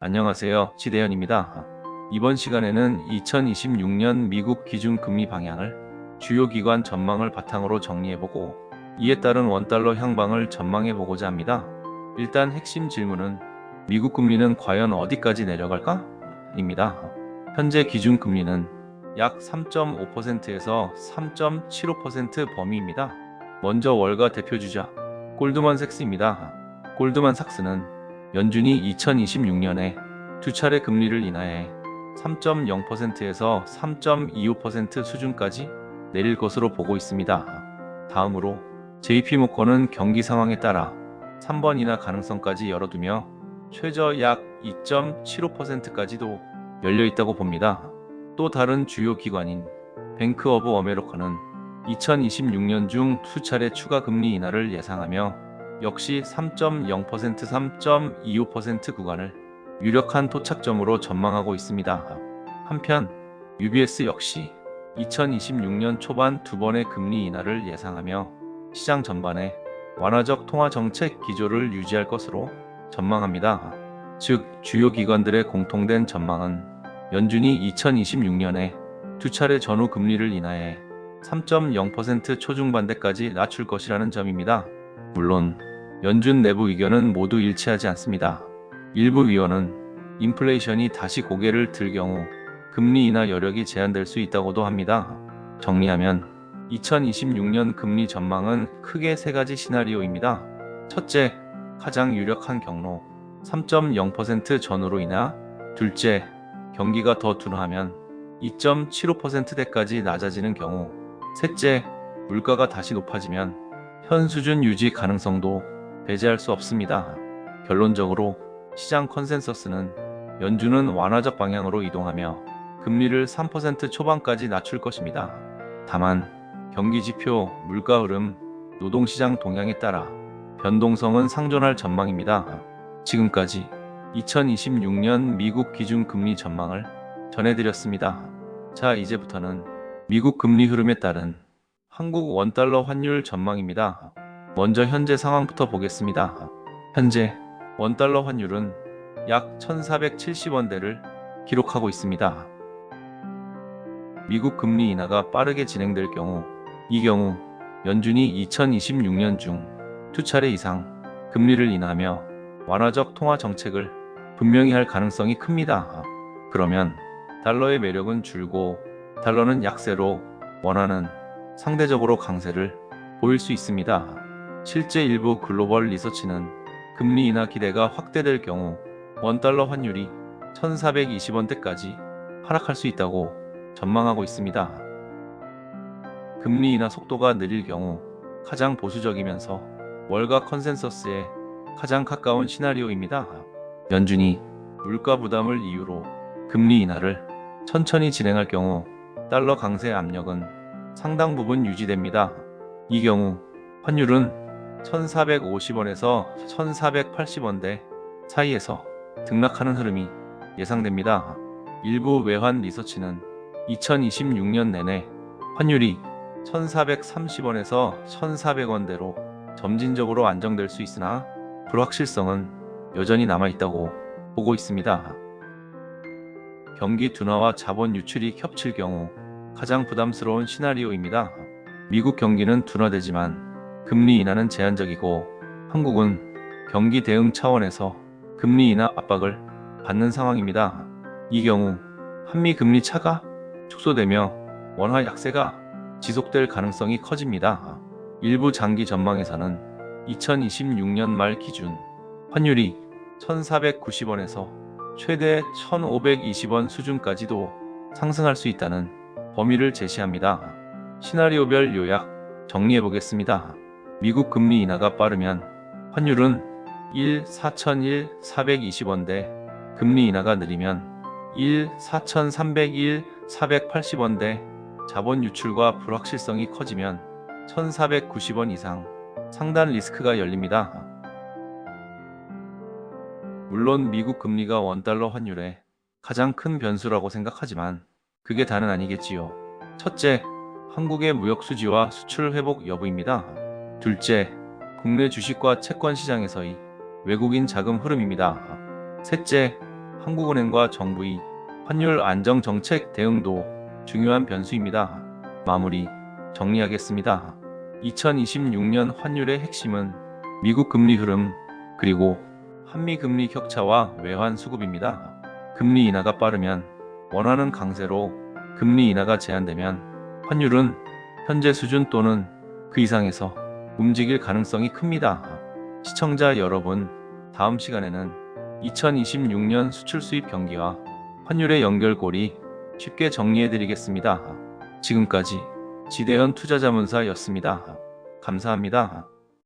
안녕하세요. 지대현입니다. 이번 시간에는 2026년 미국 기준금리 방향을 주요 기관 전망을 바탕으로 정리해보고 이에 따른 원달러 향방을 전망해보고자 합니다. 일단 핵심 질문은 미국 금리는 과연 어디까지 내려갈까? 입니다. 현재 기준금리는 약 3.5%에서 3.75% 범위입니다. 먼저 월가 대표주자 골드만삭스입니다. 골드만삭스는 연준이 2026년에 두 차례 금리를 인하해 3.0%에서 3.25% 수준까지 내릴 것으로 보고 있습니다. 다음으로 JP모건은 경기 상황에 따라 3번 인하 가능성까지 열어두며 최저 약 2.75%까지도 열려 있다고 봅니다. 또 다른 주요 기관인 뱅크 오브 어메리카는 2026년 중 두 차례 추가 금리 인하를 예상하며 역시 3.0%, 3.25% 구간을 유력한 토착점으로 전망하고 있습니다. 한편 UBS 역시 2026년 초반 두 번의 금리 인하를 예상하며 시장 전반에 완화적 통화 정책 기조를 유지할 것으로 전망합니다. 즉, 주요 기관들의 공통된 전망은 연준이 2026년에 두 차례 전후 금리를 인하해 3.0% 초중반대까지 낮출 것이라는 점입니다. 물론 연준 내부 의견은 모두 일치하지 않습니다. 일부 위원은 인플레이션이 다시 고개를 들 경우 금리 인하 여력이 제한될 수 있다고도 합니다. 정리하면 2026년 금리 전망은 크게 세 가지 시나리오입니다. 첫째, 가장 유력한 경로 3.0% 전후로 인하. 둘째, 경기가 더 둔화하면 2.75%대까지 낮아지는 경우. 셋째, 물가가 다시 높아지면 현 수준 유지 가능성도 배제할 수 없습니다. 결론적으로 시장 컨센서스는 연준은 완화적 방향으로 이동하며 금리를 3% 초반까지 낮출 것입니다. 다만 경기 지표, 물가 흐름, 노동시장 동향에 따라 변동성은 상존할 전망입니다. 지금까지 2026년 미국 기준금리 전망을 전해드렸습니다. 자, 이제부터는 미국 금리 흐름에 따른 한국 원달러 환율 전망입니다. 먼저 현재 상황부터 보겠습니다. 현재 원달러 환율은 약 1,470원대를 기록하고 있습니다. 미국 금리 인하가 빠르게 진행될 경우, 이 경우 연준이 2026년 중 두 차례 이상 금리를 인하하며 완화적 통화 정책을 분명히 할 가능성이 큽니다. 그러면 달러의 매력은 줄고 달러는 약세로 원화는 상대적으로 강세를 보일 수 있습니다. 실제 일부 글로벌 리서치는 금리 인하 기대가 확대될 경우 원달러 환율이 1,420원대까지 하락할 수 있다고 전망하고 있습니다. 금리 인하 속도가 느릴 경우 가장 보수적이면서 월가 컨센서스에 가장 가까운 시나리오입니다. 연준이 물가 부담을 이유로 금리 인하를 천천히 진행할 경우 달러 강세 압력은 상당 부분 유지됩니다. 이 경우 환율은 1,450원에서 1,480원대 사이에서 등락하는 흐름이 예상됩니다. 일부 외환 리서치는 2026년 내내 환율이 1,430원에서 1,400원대로 점진적으로 안정될 수 있으나 불확실성은 여전히 남아있다고 보고 있습니다. 경기 둔화와 자본 유출이 겹칠 경우 가장 부담스러운 시나리오입니다. 미국 경기는 둔화되지만 금리 인하는 제한적이고 한국은 경기 대응 차원에서 금리 인하 압박을 받는 상황입니다. 이 경우 한미 금리 차가 축소되며 원화 약세가 지속될 가능성이 커집니다. 일부 장기 전망에서는 2026년 말 기준 환율이 1,490원에서 최대 1,520원 수준까지도 상승할 수 있다는 범위를 제시합니다. 시나리오별 요약 정리해보겠습니다. 미국 금리 인하가 빠르면 환율은 4,420원대, 금리 인하가 느리면 4,301, 480원대, 자본 유출과 불확실성이 커지면 1,490원 이상 상단 리스크가 열립니다. 물론 미국 금리가 원달러 환율의 가장 큰 변수라고 생각하지만 그게 다는 아니겠지요. 첫째, 한국의 무역 수지와 수출 회복 여부입니다. 둘째, 국내 주식과 채권 시장에서의 외국인 자금 흐름입니다. 셋째, 한국은행과 정부의 환율 안정 정책 대응도 중요한 변수입니다. 마무리 정리하겠습니다. 2026년 환율의 핵심은 미국 금리 흐름, 그리고 한미 금리 격차와 외환 수급입니다. 금리 인하가 빠르면 원화는 강세로, 금리 인하가 제한되면 환율은 현재 수준 또는 그 이상에서 움직일 가능성이 큽니다. 시청자 여러분, 다음 시간에는 2026년 수출 수입 경기와 환율의 연결고리 쉽게 정리해드리겠습니다. 지금까지 지대현 투자자문사였습니다. 감사합니다.